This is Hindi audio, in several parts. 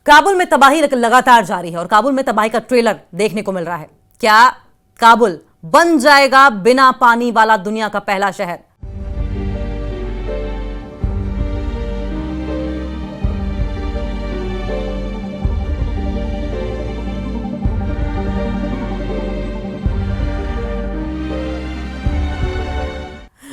काबुल में तबाही लगातार जारी है और काबुल में तबाही का ट्रेलर देखने को मिल रहा है। क्या काबुल बन जाएगा बिना पानी वाला दुनिया का पहला शहर?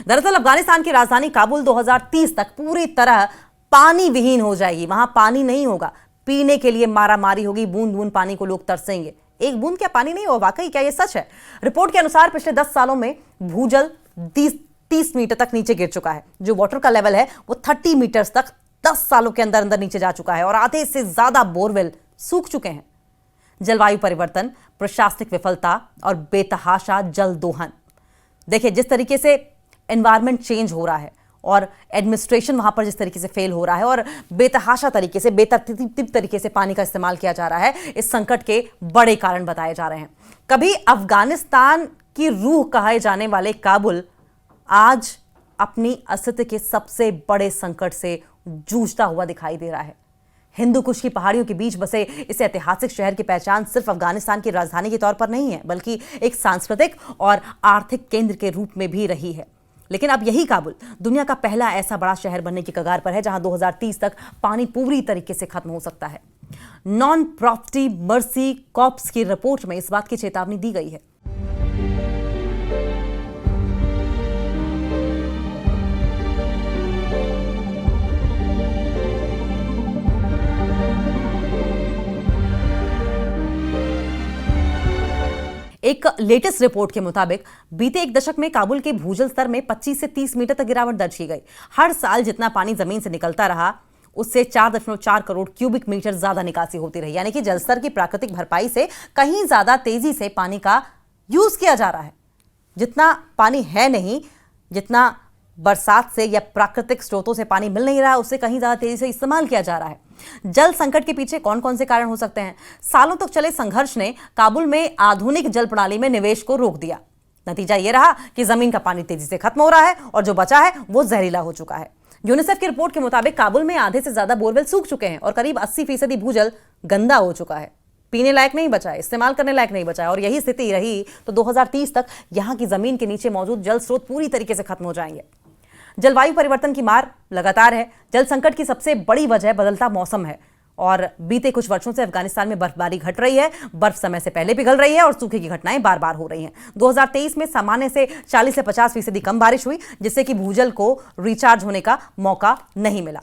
दरअसल अफगानिस्तान की राजधानी काबुल 2030 तक पूरी तरह पानी विहीन हो जाएगी। वहां पानी नहीं होगा, पीने के लिए मारामारी होगी, बूंद बूंद पानी को लोग तरसेंगे। एक बूंद क्या पानी नहीं हो, वाकई क्या ये सच है? रिपोर्ट के अनुसार पिछले 10 सालों में भूजल 30 मीटर तक नीचे गिर चुका है। जो वाटर का लेवल है वो 30 मीटर तक 10 सालों के अंदर अंदर नीचे जा चुका है और आधे से ज्यादा बोरवेल सूख चुके हैं। जलवायु परिवर्तन, प्रशासनिक विफलता और बेतहाशा जल दोहन। देखिए, जिस तरीके से एनवायरमेंट चेंज हो रहा है और एडमिनिस्ट्रेशन वहां पर जिस तरीके से फेल हो रहा है और बेतहाशा तरीके से, बेतरतीब तरीके से पानी का इस्तेमाल किया जा रहा है, इस संकट के बड़े कारण बताए जा रहे हैं। कभी अफगानिस्तान की रूह कहे जाने वाले काबुल आज अपनी अस्तित्व के सबसे बड़े संकट से जूझता हुआ दिखाई दे रहा है। हिंदू कुश की पहाड़ियों के बीच बसे इस ऐतिहासिक शहर की पहचान सिर्फ अफगानिस्तान की राजधानी के तौर पर नहीं है, बल्कि एक सांस्कृतिक और आर्थिक केंद्र के रूप में भी रही है। लेकिन अब यही काबुल दुनिया का पहला ऐसा बड़ा शहर बनने की कगार पर है जहां 2030 तक पानी पूरी तरीके से खत्म हो सकता है। नॉन प्रॉफिट मर्सी कॉर्प्स की रिपोर्ट में इस बात की चेतावनी दी गई है। एक लेटेस्ट रिपोर्ट के मुताबिक बीते एक दशक में काबुल के भूजल स्तर में 25 से 30 मीटर तक गिरावट दर्ज की गई। हर साल जितना पानी जमीन से निकलता रहा उससे 4.4 करोड़ क्यूबिक मीटर ज्यादा निकासी होती रही, यानी कि जलस्तर की प्राकृतिक भरपाई से कहीं ज्यादा तेजी से पानी का यूज किया जा रहा है। जितना पानी है नहीं, जितना बरसात से या प्राकृतिक स्रोतों से पानी मिल नहीं रहा, उससे कहीं ज्यादा तेजी से इस्तेमाल किया जा रहा है। जल संकट के पीछे कौन कौन से कारण हो सकते हैं? सालों तक चले संघर्ष ने काबुल में आधुनिक जल प्रणाली में निवेश को रोक दिया। नतीजा यह रहा कि जमीन का पानी तेजी से खत्म हो रहा है और जो बचा है वो जहरीला हो चुका है। यूनिसेफ की रिपोर्ट के मुताबिक काबुल में आधे से ज्यादा बोरवेल सूख चुके हैं और करीब 80% भूजल गंदा हो चुका है, पीने लायक नहीं बचा है, इस्तेमाल करने लायक नहीं बचा है। और यही स्थिति रही तो 2030 तक यहां की जमीन के नीचे मौजूद जल स्रोत पूरी तरीके से खत्म हो जाएंगे। जलवायु परिवर्तन की मार लगातार है। जल संकट की सबसे बड़ी वजह बदलता मौसम है और बीते कुछ वर्षों से अफगानिस्तान में बर्फबारी घट रही है, बर्फ समय से पहले पिघल रही है और सूखे की घटनाएं बार बार हो रही हैं। 2023 में सामान्य से 40 से 50% कम बारिश हुई, जिससे कि भूजल को रिचार्ज होने का मौका नहीं मिला।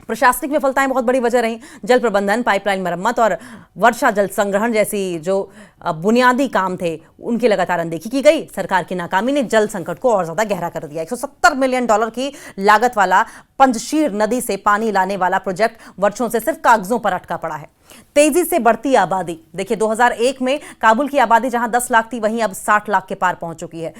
प्रशासनिक विफलताएं बहुत बड़ी वजह रही। जल प्रबंधन, पाइपलाइन मरम्मत और वर्षा जल संग्रहण जैसी जो बुनियादी काम थे उनकी लगातार अनदेखी की गई। सरकार की नाकामी ने जल संकट को और ज्यादा गहरा कर दिया। $170 मिलियन की लागत वाला पंजशीर नदी से पानी लाने वाला प्रोजेक्ट वर्षों से सिर्फ कागजों पर अटका पड़ा है। तेजी से बढ़ती आबादी, देखिए 2001 में काबुल की आबादी जहां 10 लाख थी, वहीं अब 60 लाख के पार पहुंच चुकी है।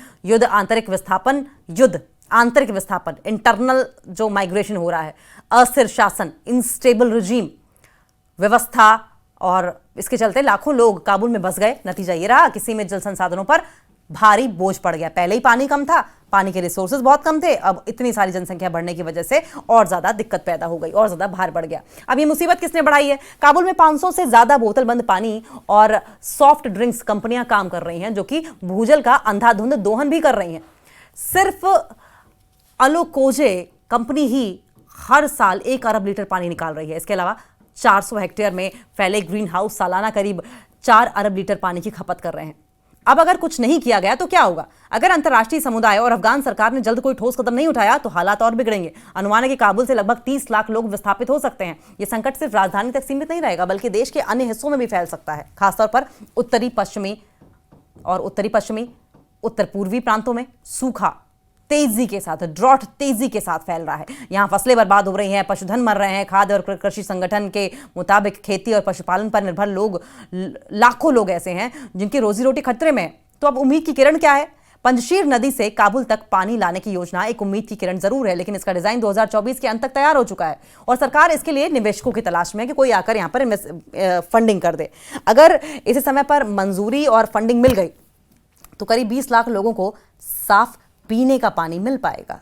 आंतरिक विस्थापन, इंटरनल जो माइग्रेशन हो रहा है, अस्थिर शासन, इनस्टेबल रिजीम व्यवस्था, और इसके चलते लाखों लोग काबुल में बस गए। नतीजा ये रहा कि सीमित जल संसाधनों पर भारी बोझ पड़ गया। पहले ही पानी कम था, पानी के रिसोर्सेज बहुत कम थे, अब इतनी सारी जनसंख्या बढ़ने की वजह से और ज्यादा दिक्कत पैदा हो गई, और ज्यादा भार बढ़ गया। अब ये मुसीबत किसने बढ़ाई है? काबुल में 500 से ज्यादा बोतल बंद पानी और सॉफ्ट ड्रिंक्स कंपनियां काम कर रही हैं, जो कि भूजल का अंधाधुंध दोहन भी कर रही हैं। सिर्फ अलोकोजे कंपनी ही हर साल 1 अरब लीटर पानी निकाल रही है। इसके अलावा 400 हेक्टेयर में फैले ग्रीन हाउस सालाना करीब 4 अरब लीटर पानी की खपत कर रहे हैं। अब अगर कुछ नहीं किया गया तो क्या होगा? अगर अंतर्राष्ट्रीय समुदाय और अफगान सरकार ने जल्द कोई ठोस कदम नहीं उठाया तो हालात और बिगड़ेंगे। अनुमान है कि काबुल से लगभग 30 लाख लोग विस्थापित हो सकते हैं। यह संकट सिर्फ राजधानी तक सीमित नहीं रहेगा, बल्कि देश के अन्य हिस्सों में भी फैल सकता है, खासतौर पर उत्तरी पश्चिमी उत्तर पूर्वी प्रांतों में सूखा तेजी के साथ, ड्रॉट तेजी के साथ फैल रहा है। यहां फसलें बर्बाद हो रही हैं, पशुधन मर रहे हैं। खाद्य और कृषि संगठन के मुताबिक खेती और पशुपालन पर निर्भर लोग, लाखों लोग ऐसे हैं जिनकी रोजी रोटी खतरे में है। तो अब उम्मीद की किरण क्या है? पंजशीर नदी से काबुल तक पानी लाने की योजना एक उम्मीद की किरण जरूर है, लेकिन इसका डिजाइन 2024 के अंत तक तैयार हो चुका है और सरकार इसके लिए निवेशकों की तलाश में है कि कोई आकर यहां पर फंडिंग कर दे। अगर इसी समय पर मंजूरी और फंडिंग मिल गई तो करीब 20 लाख लोगों को साफ पीने का पानी मिल पाएगा।